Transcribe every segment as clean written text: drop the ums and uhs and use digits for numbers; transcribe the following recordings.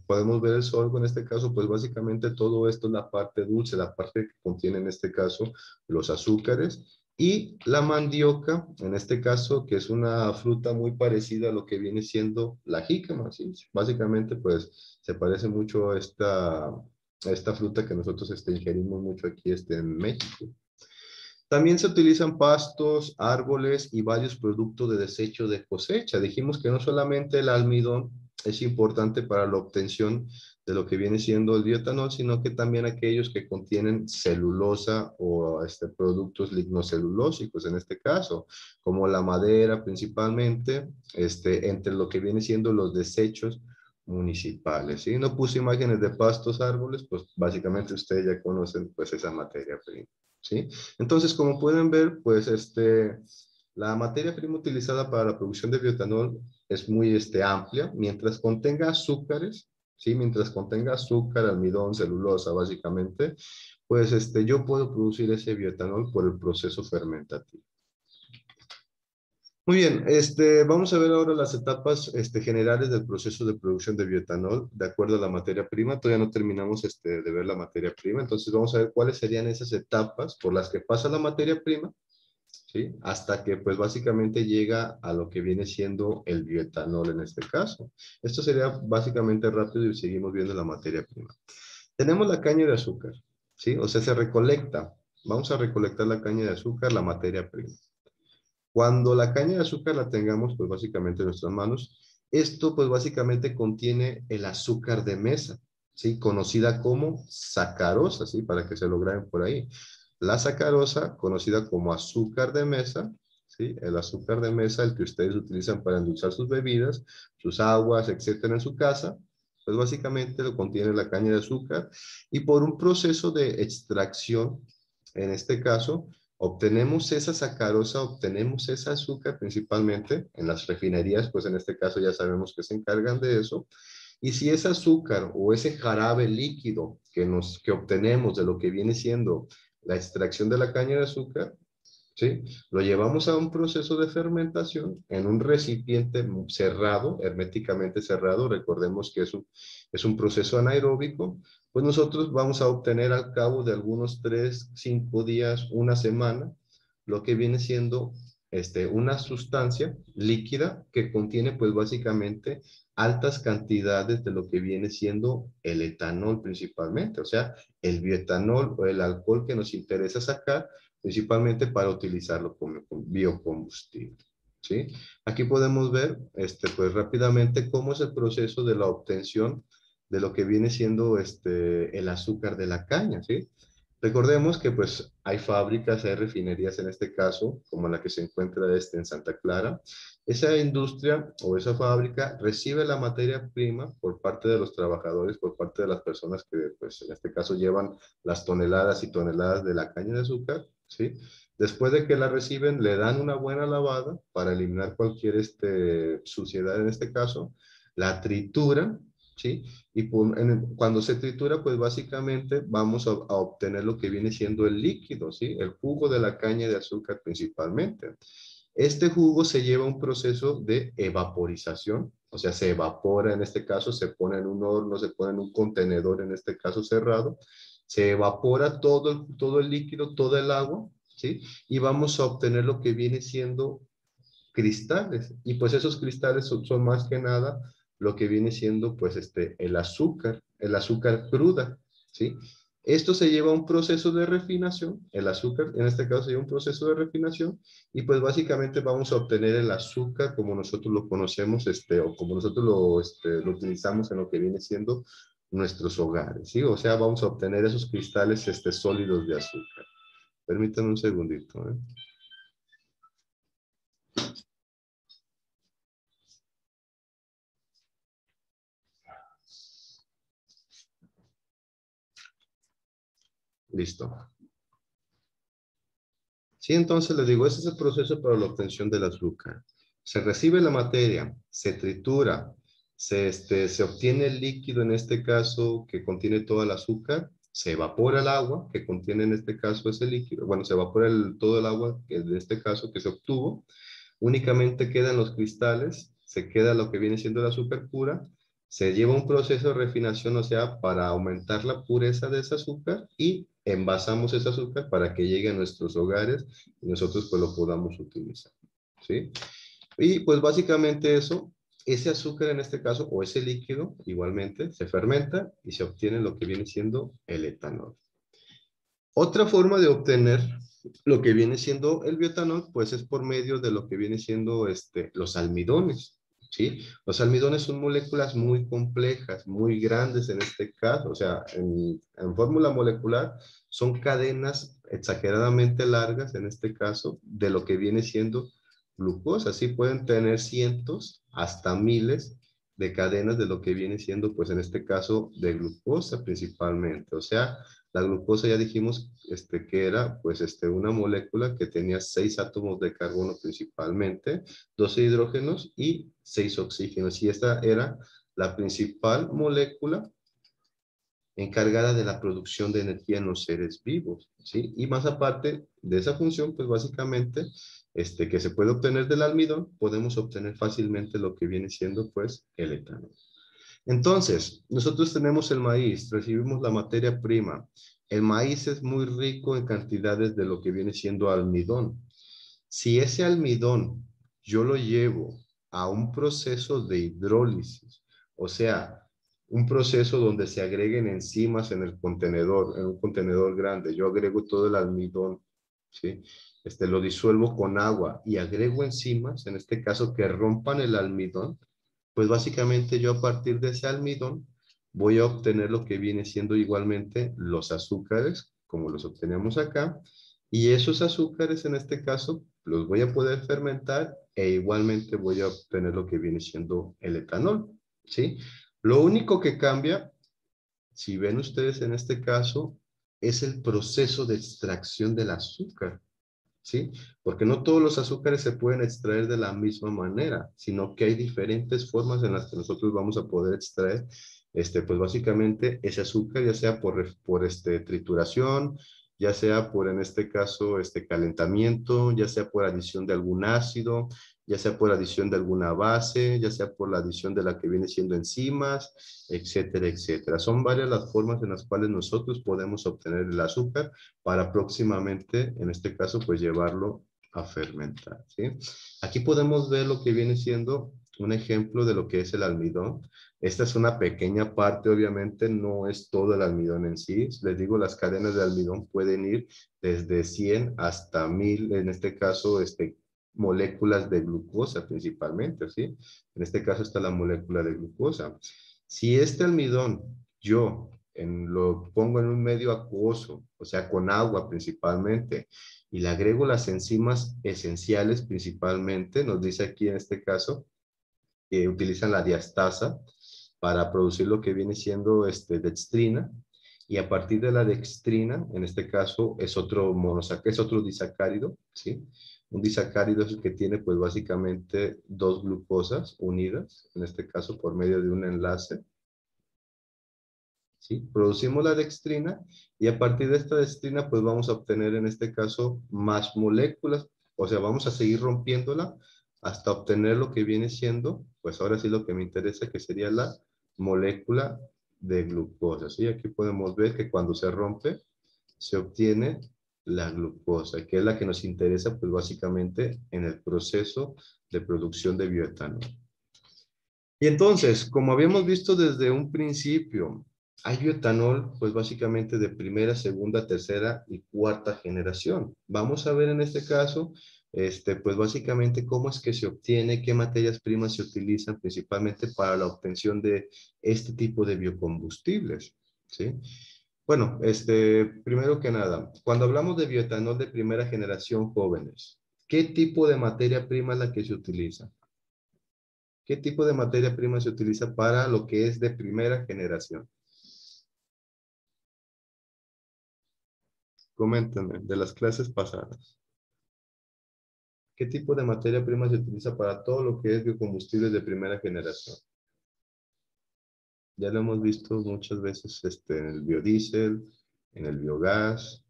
podemos ver el sorgo en este caso, pues básicamente todo esto es la parte dulce, la parte que contiene en este caso los azúcares. Y la mandioca, en este caso, que es una fruta muy parecida a lo que viene siendo la jícama, ¿sí? Básicamente, pues se parece mucho a esta fruta que nosotros ingerimos mucho aquí en México. También se utilizan pastos, árboles y varios productos de desecho de cosecha. Dijimos que no solamente el almidón es importante para la obtención de lo que viene siendo el bioetanol, sino que también aquellos que contienen celulosa o productos lignocelulósicos en este caso, como la madera principalmente, entre lo que viene siendo los desechos municipales. ¿Sí? No puse imágenes de pastos, árboles, pues básicamente ustedes ya conocen pues esa materia prima. ¿Sí? Entonces, como pueden ver, pues la materia prima utilizada para la producción de bioetanol es muy amplia, mientras contenga azúcares, ¿sí? Mientras contenga azúcar, almidón, celulosa, básicamente, pues yo puedo producir ese bioetanol por el proceso fermentativo. Muy bien, vamos a ver ahora las etapas generales del proceso de producción de bioetanol de acuerdo a la materia prima. Todavía no terminamos de ver la materia prima, entonces vamos a ver cuáles serían esas etapas por las que pasa la materia prima, ¿sí? Hasta que pues básicamente llega a lo que viene siendo el bioetanol en este caso. Esto sería básicamente rápido y seguimos viendo la materia prima. Tenemos la caña de azúcar, ¿sí? O sea, se recolecta. Vamos a recolectar la caña de azúcar, la materia prima. Cuando la caña de azúcar la tengamos, pues básicamente en nuestras manos, esto pues básicamente contiene el azúcar de mesa, ¿sí? Conocida como sacarosa, ¿sí? Para que se lo graben por ahí. La sacarosa, conocida como azúcar de mesa, ¿sí? El azúcar de mesa, el que ustedes utilizan para endulzar sus bebidas, sus aguas, etcétera, en su casa, pues básicamente lo contiene la caña de azúcar y por un proceso de extracción, en este caso, obtenemos esa sacarosa, obtenemos ese azúcar principalmente en las refinerías, pues en este caso ya sabemos que se encargan de eso. Y si ese azúcar o ese jarabe líquido que obtenemos de lo que viene siendo la extracción de la caña de azúcar, ¿sí? Lo llevamos a un proceso de fermentación en un recipiente cerrado, herméticamente cerrado, recordemos que es un proceso anaeróbico, pues nosotros vamos a obtener al cabo de algunos 3, 5 días, una semana, lo que viene siendo una sustancia líquida que contiene pues básicamente altas cantidades de lo que viene siendo el etanol principalmente, o sea, el bioetanol o el alcohol que nos interesa sacar principalmente para utilizarlo como biocombustible. ¿Sí? Aquí podemos ver pues rápidamente cómo es el proceso de la obtención de lo que viene siendo el azúcar de la caña. ¿Sí? Recordemos que pues hay fábricas, hay refinerías en este caso, como la que se encuentra en Santa Clara. Esa industria o esa fábrica recibe la materia prima por parte de los trabajadores, por parte de las personas que pues en este caso llevan las toneladas y toneladas de la caña de azúcar, ¿sí? Después de que la reciben, le dan una buena lavada para eliminar cualquier suciedad en este caso, la trituran, ¿sí? Y cuando se tritura, pues básicamente vamos a obtener lo que viene siendo el líquido, ¿sí? El jugo de la caña de azúcar principalmente. Este jugo se lleva a un proceso de evaporización, o sea, se evapora en este caso, se pone en un horno, se pone en un contenedor, en este caso cerrado, se evapora todo el líquido, todo el agua, ¿sí? Y vamos a obtener lo que viene siendo cristales. Y pues esos cristales son más que nada lo que viene siendo pues el azúcar cruda, ¿sí? Esto se lleva a un proceso de refinación, el azúcar en este caso se lleva un proceso de refinación y pues básicamente vamos a obtener el azúcar como nosotros lo conocemos o como nosotros lo utilizamos en lo que viene siendo nuestros hogares, ¿sí? O sea, vamos a obtener esos cristales sólidos de azúcar. Permítanme un segundito, ¿eh? Listo. Sí, entonces les digo, ese es el proceso para la obtención del azúcar. Se recibe la materia, se tritura, se obtiene el líquido, en este caso, que contiene todo el azúcar, se evapora el agua, que contiene en este caso ese líquido, bueno, se evapora todo el agua, que en este caso que se obtuvo, únicamente quedan los cristales, se queda lo que viene siendo el azúcar pura, Se lleva un proceso de refinación, o sea, para aumentar la pureza de ese azúcar y envasamos ese azúcar para que llegue a nuestros hogares y nosotros pues lo podamos utilizar, ¿sí? Y pues básicamente eso, ese azúcar en este caso, o ese líquido, igualmente, se fermenta y se obtiene lo que viene siendo el etanol. Otra forma de obtener lo que viene siendo el bioetanol, pues es por medio de lo que viene siendo los almidones, ¿sí? Los almidones son moléculas muy complejas, muy grandes en este caso, o sea, en fórmula molecular son cadenas exageradamente largas, en este caso, de lo que viene siendo glucosa, sí pueden tener cientos hasta miles de cadenas de lo que viene siendo, pues en este caso, de glucosa principalmente, o sea, la glucosa ya dijimos que era pues una molécula que tenía 6 átomos de carbono principalmente, 12 hidrógenos y 6 oxígenos. Y esta era la principal molécula encargada de la producción de energía en los seres vivos, ¿sí? Y más aparte de esa función, pues básicamente, que se puede obtener del almidón, podemos obtener fácilmente lo que viene siendo pues el etanol. Entonces, nosotros tenemos el maíz, recibimos la materia prima. El maíz es muy rico en cantidades de lo que viene siendo almidón. Si ese almidón yo lo llevo a un proceso de hidrólisis, o sea, un proceso donde se agreguen enzimas en el contenedor, en un contenedor grande, yo agrego todo el almidón, ¿sí? Lo disuelvo con agua y agrego enzimas, en este caso que rompan el almidón, pues básicamente yo a partir de ese almidón voy a obtener lo que viene siendo igualmente los azúcares, como los obtenemos acá, y esos azúcares en este caso los voy a poder fermentar e igualmente voy a obtener lo que viene siendo el etanol, ¿sí? Lo único que cambia, si ven ustedes en este caso, es el proceso de extracción del azúcar. ¿Sí? Porque no todos los azúcares se pueden extraer de la misma manera, sino que hay diferentes formas en las que nosotros vamos a poder extraer, pues básicamente ese azúcar, ya sea por trituración, ya sea por, en este caso, calentamiento, ya sea por adición de algún ácido, ya sea por adición de alguna base, ya sea por la adición de la que viene siendo enzimas, etcétera, etcétera. Son varias las formas en las cuales nosotros podemos obtener el azúcar para próximamente, en este caso, pues llevarlo a fermentar, ¿sí? Aquí podemos ver lo que viene siendo un ejemplo de lo que es el almidón. Esta es una pequeña parte, obviamente, no es todo el almidón en sí. Les digo, las cadenas de almidón pueden ir desde 100 hasta 1000, en este caso, moléculas de glucosa principalmente, ¿sí? En este caso está la molécula de glucosa. Si este almidón yo lo pongo en un medio acuoso, o sea, con agua principalmente, y le agrego las enzimas esenciales principalmente, nos dice aquí en este caso, que utilizan la diastasa para producir lo que viene siendo dextrina, y a partir de la dextrina, en este caso es otro es otro disacárido, ¿sí? Un disacárido es el que tiene pues básicamente dos glucosas unidas, en este caso por medio de un enlace, ¿sí? Producimos la dextrina y a partir de esta dextrina pues vamos a obtener en este caso más moléculas, o sea, vamos a seguir rompiéndola hasta obtener lo que viene siendo, pues ahora sí lo que me interesa, que sería la molécula de glucosa, ¿sí? Aquí podemos ver que cuando se rompe se obtiene la glucosa, que es la que nos interesa pues básicamente en el proceso de producción de bioetanol. Y entonces, como habíamos visto desde un principio, hay bioetanol, pues básicamente de primera, segunda, tercera y cuarta generación. Vamos a ver en este caso, pues básicamente cómo es que se obtiene, qué materias primas se utilizan principalmente para la obtención de este tipo de biocombustibles, ¿sí? Bueno, primero que nada, cuando hablamos de bioetanol de primera generación, jóvenes, ¿qué tipo de materia prima es la que se utiliza? ¿Qué tipo de materia prima se utiliza para lo que es de primera generación? Coméntame, de las clases pasadas. ¿Qué tipo de materia prima se utiliza para todo lo que es biocombustibles de primera generación? Ya lo hemos visto muchas veces en el biodiesel, en el biogás.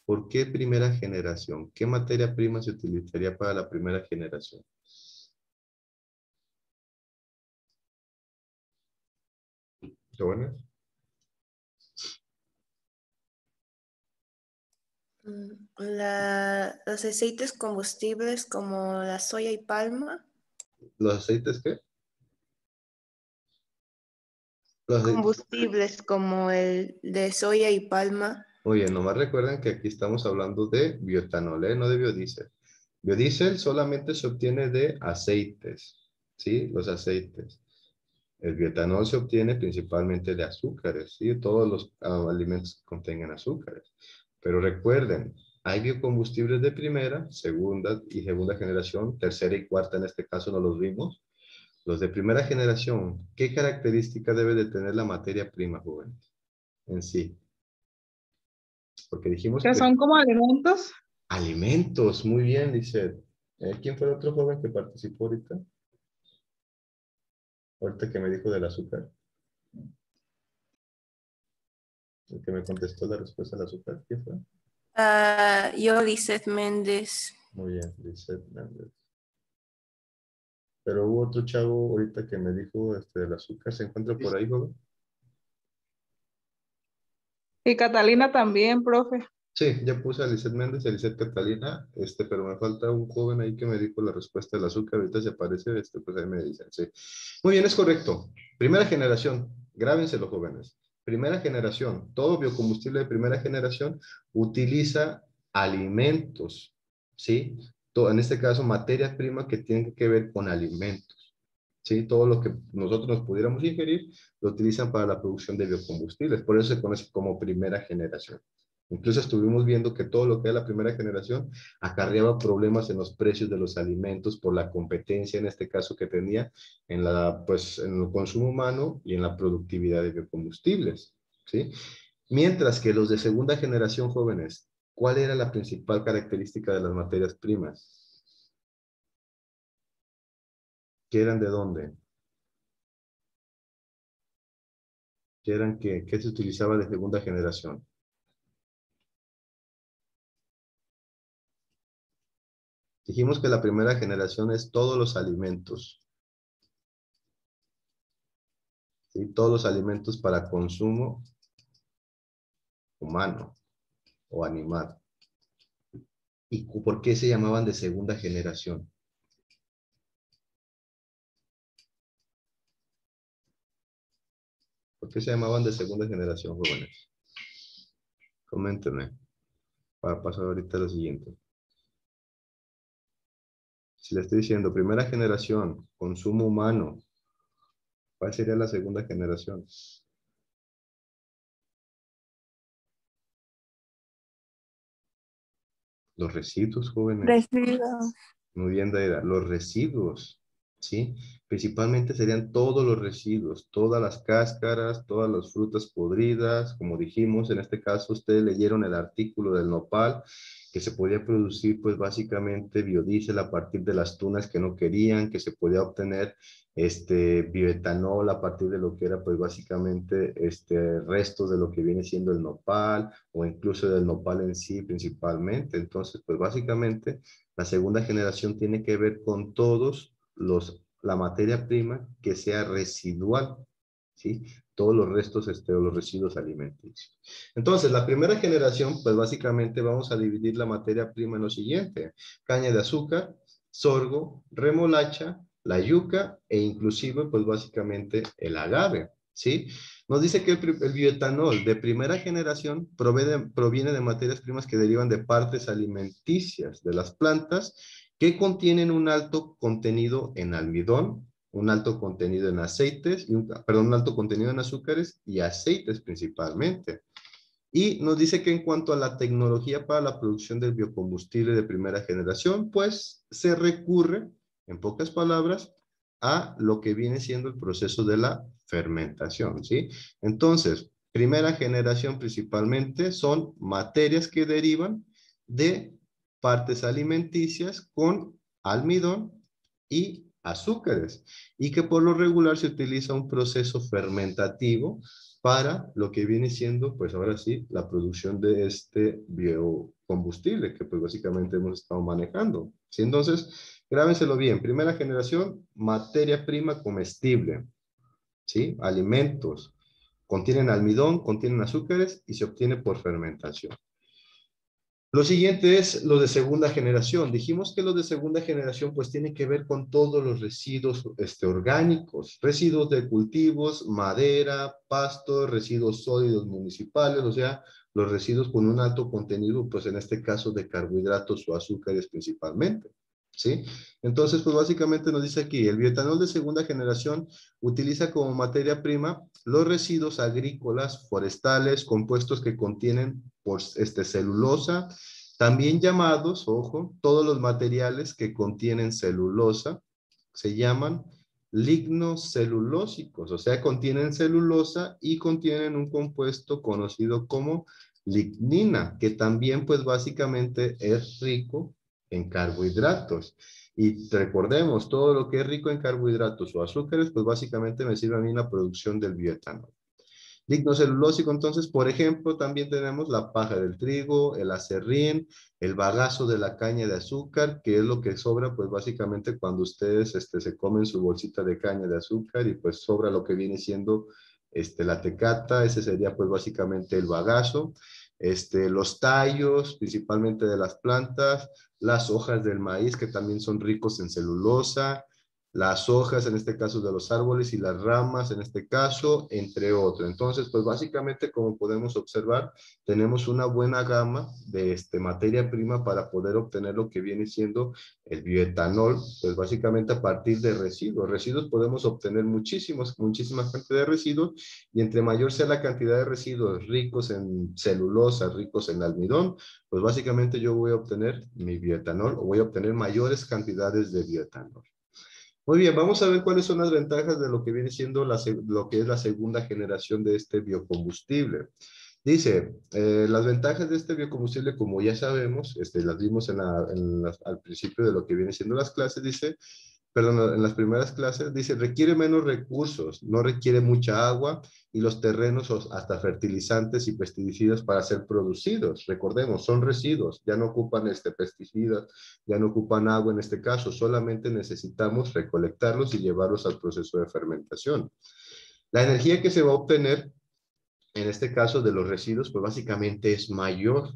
¿Por qué primera generación? ¿Qué materia prima se utilizaría para la primera generación? Jóvenes. Los aceites combustibles como la soya y palma. ¿Los aceites qué? Los aceites. Combustibles como el de soya y palma. Muy bien, nomás recuerden que aquí estamos hablando de bioetanol, ¿eh? No de biodiesel. Biodiesel solamente se obtiene de aceites, ¿sí? Los aceites. El bioetanol se obtiene principalmente de azúcares, ¿sí? Todos los alimentos que contengan azúcares. Pero recuerden, hay biocombustibles de primera, segunda y segunda generación, tercera y cuarta en este caso no los vimos. Los de primera generación, ¿qué característica debe de tener la materia prima, jóvenes? En sí. Porque dijimos Que que son como alimentos. alimentos, muy bien, Lizeth. ¿Quién fue el otro joven que participó ahorita? Ahorita que me dijo del azúcar. El que me contestó la respuesta al azúcar, ¿quién fue? Yo, Lizeth Méndez. Muy bien, Lizeth Méndez. Pero hubo otro chavo ahorita que me dijo del azúcar. ¿Se encuentra por ahí, joven? Y Catalina también, profe. Sí, ya puse a Lizeth Méndez y a Lizeth Catalina, pero me falta un joven ahí que me dijo la respuesta del azúcar. Ahorita se aparece, pues ahí me dicen, sí. Muy bien, es correcto. Primera generación, grábenselo, jóvenes. Primera generación, todo biocombustible de primera generación utiliza alimentos, ¿sí? En este caso, materias primas que tienen que ver con alimentos, ¿sí? Todo lo que nosotros nos pudiéramos ingerir lo utilizan para la producción de biocombustibles. Por eso se conoce como primera generación. Incluso estuvimos viendo que todo lo que es la primera generación acarreaba problemas en los precios de los alimentos por la competencia, en este caso, que tenía pues, en el consumo humano y en la productividad de biocombustibles, ¿sí? Mientras que los de segunda generación, jóvenes, ¿cuál era la principal característica de las materias primas? ¿Qué eran de dónde? ¿Qué eran qué se utilizaba de segunda generación? Dijimos que la primera generación es todos los alimentos, ¿sí? Todos los alimentos para consumo humano o animal. ¿Y por qué se llamaban de segunda generación? ¿Por qué se llamaban de segunda generación, jóvenes? Coméntenme, para pasar ahorita a lo siguiente. Si le estoy diciendo primera generación, consumo humano, ¿cuál sería la segunda generación? Los residuos, jóvenes. Residuos. Muy bien, Daira. Los residuos, ¿sí? Principalmente serían todos los residuos, todas las cáscaras, todas las frutas podridas, como dijimos, en este caso ustedes leyeron el artículo del nopal, que se podía producir pues básicamente biodiesel a partir de las tunas que no querían, que se podía obtener bioetanol a partir de lo que era pues básicamente restos de lo que viene siendo el nopal o incluso del nopal en sí principalmente. Entonces pues básicamente la segunda generación tiene que ver con la materia prima que sea residual, ¿sí? Todos los restos o los residuos alimenticios. Entonces, la primera generación, pues básicamente vamos a dividir la materia prima en lo siguiente: caña de azúcar, sorgo, remolacha, la yuca e inclusive, pues básicamente el agave, ¿sí? Nos dice que el bioetanol de primera generación proviene de materias primas que derivan de partes alimenticias de las plantas que contienen un alto contenido en almidón, un alto contenido en aceites, un alto contenido en azúcares y aceites principalmente. Y nos dice que en cuanto a la tecnología para la producción del biocombustible de primera generación, pues se recurre, en pocas palabras, a lo que viene siendo el proceso de la fermentación, ¿sí? Entonces, primera generación principalmente son materias que derivan de partes alimenticias con almidón y azúcares, y que por lo regular se utiliza un proceso fermentativo para lo que viene siendo, pues ahora sí, la producción de este biocombustible que pues básicamente hemos estado manejando, ¿sí? Entonces, grábenselo bien: primera generación, materia prima comestible, ¿sí? Alimentos, Contienen almidón, contienen azúcares y se obtiene por fermentación. Lo siguiente es lo de segunda generación. Dijimos que los de segunda generación pues tienen que ver con todos los residuos orgánicos, residuos de cultivos, madera, pastos, residuos sólidos municipales, o sea, los residuos con un alto contenido, pues en este caso de carbohidratos o azúcares principalmente. ¿Sí? Entonces, pues básicamente nos dice aquí, el bioetanol de segunda generación utiliza como materia prima los residuos agrícolas, forestales, compuestos que contienen celulosa, también llamados, ojo, todos los materiales que contienen celulosa se llaman lignocelulósicos, o sea, contienen celulosa y contienen un compuesto conocido como lignina, que también pues básicamente es rico en carbohidratos. Y recordemos, todo lo que es rico en carbohidratos o azúcares, pues básicamente me sirve a mí la producción del bioetanol. Lignocelulósico, entonces, por ejemplo, también tenemos la paja del trigo, el acerrín, el bagazo de la caña de azúcar, que es lo que sobra, pues básicamente cuando ustedes se comen su bolsita de caña de azúcar y pues sobra lo que viene siendo la tecata, ese sería pues básicamente el bagazo. Los tallos, principalmente de las plantas, las hojas del maíz, que también son ricos en celulosa, las hojas, en este caso de los árboles, y las ramas, en este caso, entre otros. Entonces, pues básicamente, como podemos observar, tenemos una buena gama de materia prima para poder obtener lo que viene siendo el bioetanol, pues básicamente a partir de residuos. Residuos podemos obtener muchísima cantidad de residuos, y entre mayor sea la cantidad de residuos ricos en celulosa, ricos en almidón, pues básicamente yo voy a obtener mi bioetanol, o voy a obtener mayores cantidades de bioetanol. Muy bien, vamos a ver cuáles son las ventajas de lo que viene siendo lo que es la segunda generación de este biocombustible. Dice, las ventajas de este biocombustible, como ya sabemos, las vimos al principio de lo que viene siendo las clases, dice, perdón, en las primeras clases, dice, requiere menos recursos, no requiere mucha agua y los terrenos hasta fertilizantes y pesticidas para ser producidos. Recordemos, son residuos, ya no ocupan pesticidas, ya no ocupan agua en este caso, solamente necesitamos recolectarlos y llevarlos al proceso de fermentación. La energía que se va a obtener en este caso de los residuos, pues básicamente es mayor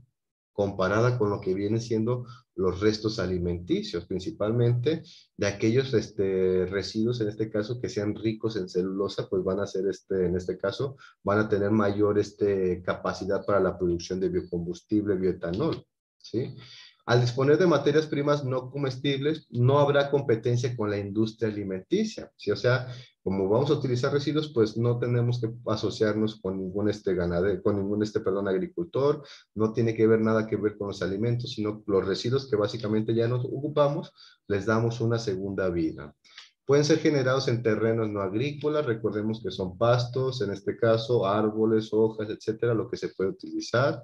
comparada con lo que vienen siendo los restos alimenticios, principalmente de aquellos residuos, en este caso, que sean ricos en celulosa, pues van a ser, en este caso, van a tener mayor capacidad para la producción de biocombustible, bioetanol, ¿sí? Al disponer de materias primas no comestibles, no habrá competencia con la industria alimenticia, ¿sí? O sea, como vamos a utilizar residuos, pues no tenemos que asociarnos con ningún ganadero, con ningún agricultor, no tiene que ver nada que ver con los alimentos, sino los residuos que básicamente ya nos ocupamos, les damos una segunda vida. Pueden ser generados en terrenos no agrícolas, recordemos que son pastos, en este caso árboles, hojas, etcétera, lo que se puede utilizar.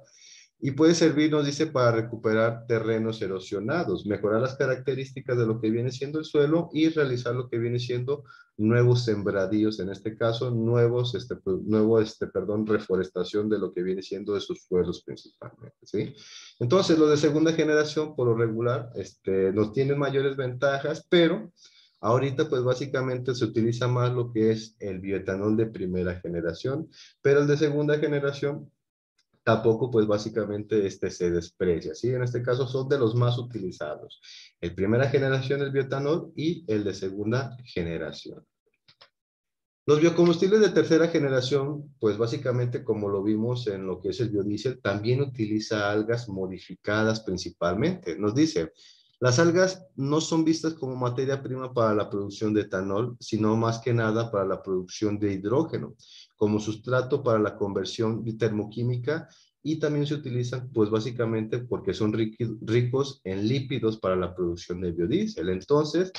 Y puede servir, nos dice, para recuperar terrenos erosionados, mejorar las características de lo que viene siendo el suelo y realizar lo que viene siendo nuevos sembradíos, en este caso, reforestación de lo que viene siendo de sus suelos principalmente, ¿sí? Entonces, los de segunda generación, por lo regular, nos tienen mayores ventajas, pero ahorita, pues básicamente se utiliza más lo que es el bioetanol de primera generación, pero el de segunda generación tampoco pues básicamente se desprecia, ¿sí? En este caso son de los más utilizados. El primera generación es bioetanol y el de segunda generación. Los biocombustibles de tercera generación, pues básicamente como lo vimos en lo que es el biodiesel, también utiliza algas modificadas principalmente. Nos dice, las algas no son vistas como materia prima para la producción de etanol, sino más que nada para la producción de hidrógeno, como sustrato para la conversión termoquímica, y también se utilizan pues básicamente porque son ricos en lípidos para la producción de biodiesel. Entonces,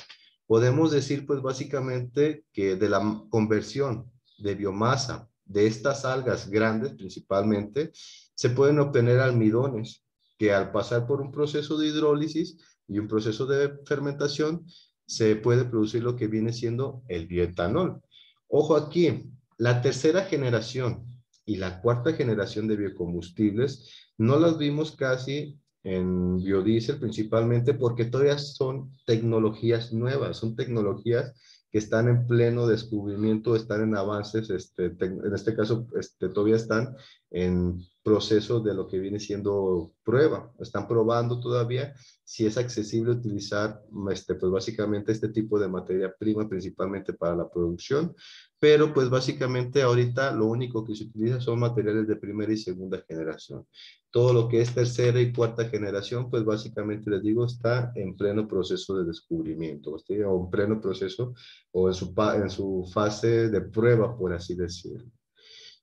podemos decir pues básicamente que de la conversión de biomasa de estas algas grandes principalmente, se pueden obtener almidones que al pasar por un proceso de hidrólisis y un proceso de fermentación, se puede producir lo que viene siendo el bioetanol. Ojo aquí, la tercera generación y la cuarta generación de biocombustibles no las vimos casi en biodiesel principalmente porque todavía son tecnologías nuevas, son tecnologías que están en pleno descubrimiento, están en avances, en este caso todavía están en proceso de lo que viene siendo prueba, están probando todavía si es accesible utilizar pues básicamente este tipo de materia prima principalmente para la producción, pero pues básicamente ahorita lo único que se utiliza son materiales de primera y segunda generación. Todo lo que es tercera y cuarta generación, pues básicamente les digo, está en pleno proceso de descubrimiento, ¿sí? O en pleno proceso o en su fase de prueba, por así decirlo.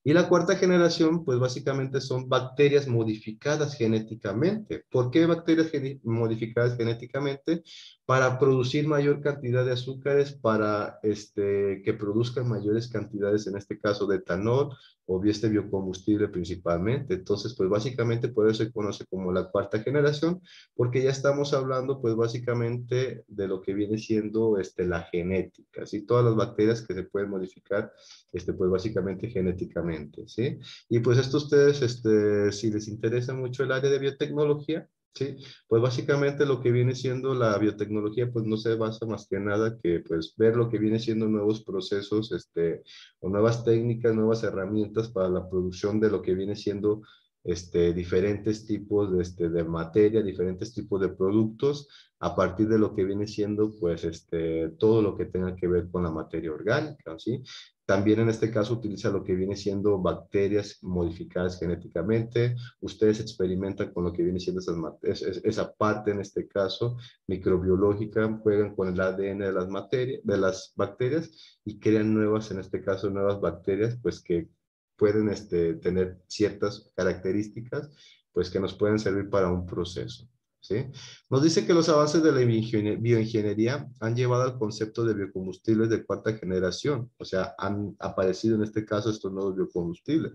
Y la cuarta generación, pues básicamente son bacterias modificadas genéticamente. ¿Por qué bacterias modificadas genéticamente? Para producir mayor cantidad de azúcares, para que produzcan mayores cantidades, en este caso, de etanol o este biocombustible principalmente. Entonces, pues básicamente por eso se conoce como la cuarta generación, porque ya estamos hablando, pues básicamente de lo que viene siendo la genética, ¿sí? Todas las bacterias que se pueden modificar pues básicamente genéticamente, ¿sí? Y pues esto ustedes, si les interesa mucho el área de biotecnología, ¿sí? Pues básicamente lo que viene siendo la biotecnología, pues no se basa más que nada que pues ver lo que viene siendo nuevos procesos, o nuevas técnicas, nuevas herramientas para la producción de lo que viene siendo diferentes tipos de materia, diferentes tipos de productos, a partir de lo que viene siendo, pues, todo lo que tenga que ver con la materia orgánica, ¿sí? También en este caso utiliza lo que viene siendo bacterias modificadas genéticamente. Ustedes experimentan con lo que viene siendo esa parte, en este caso, microbiológica, juegan con el ADN de de las bacterias y crean nuevas, en este caso, nuevas bacterias, pues que pueden tener ciertas características, pues que nos pueden servir para un proceso, ¿sí? Nos dice que los avances de la bioingeniería han llevado al concepto de biocombustibles de cuarta generación, o sea, han aparecido en este caso estos nuevos biocombustibles,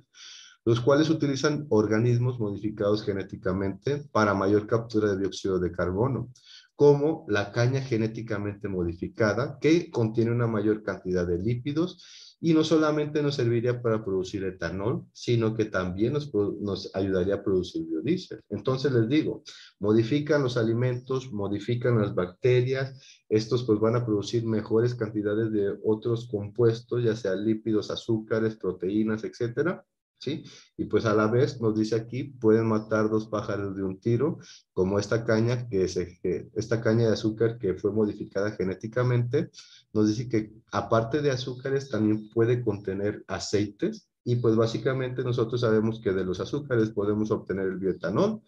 los cuales utilizan organismos modificados genéticamente para mayor captura de dióxido de carbono, como la caña genéticamente modificada, que contiene una mayor cantidad de lípidos y no solamente nos serviría para producir etanol, sino que también nos ayudaría a producir biodiesel. Entonces les digo, modifican los alimentos, modifican las bacterias, estos pues van a producir mejores cantidades de otros compuestos, ya sea lípidos, azúcares, proteínas, etcétera, ¿sí? Y pues a la vez nos dice aquí, pueden matar dos pájaros de un tiro, como esta caña, esta caña de azúcar que fue modificada genéticamente, nos dice que aparte de azúcares también puede contener aceites, y pues básicamente nosotros sabemos que de los azúcares podemos obtener el bioetanol,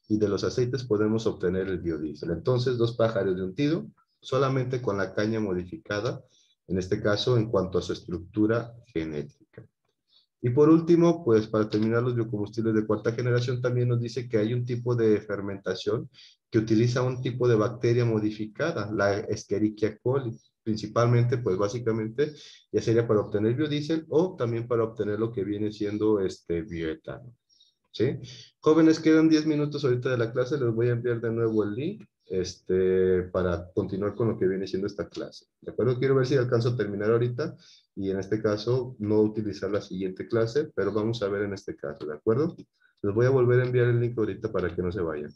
y de los aceites podemos obtener el biodiesel. Entonces, dos pájaros de un tiro, solamente con la caña modificada, en este caso en cuanto a su estructura genética. Y por último, pues para terminar, los biocombustibles de cuarta generación también nos dice que hay un tipo de fermentación que utiliza un tipo de bacteria modificada, la Escherichia coli. Principalmente, pues básicamente, ya sería para obtener biodiesel o también para obtener lo que viene siendo bioetano, ¿sí? Jóvenes, quedan 10 minutos ahorita de la clase, les voy a enviar de nuevo el link para continuar con lo que viene siendo esta clase. ¿De acuerdo? Quiero ver si alcanzo a terminar ahorita y en este caso no utilizar la siguiente clase, pero vamos a ver en este caso, ¿de acuerdo? Les voy a volver a enviar el link ahorita para que no se vayan.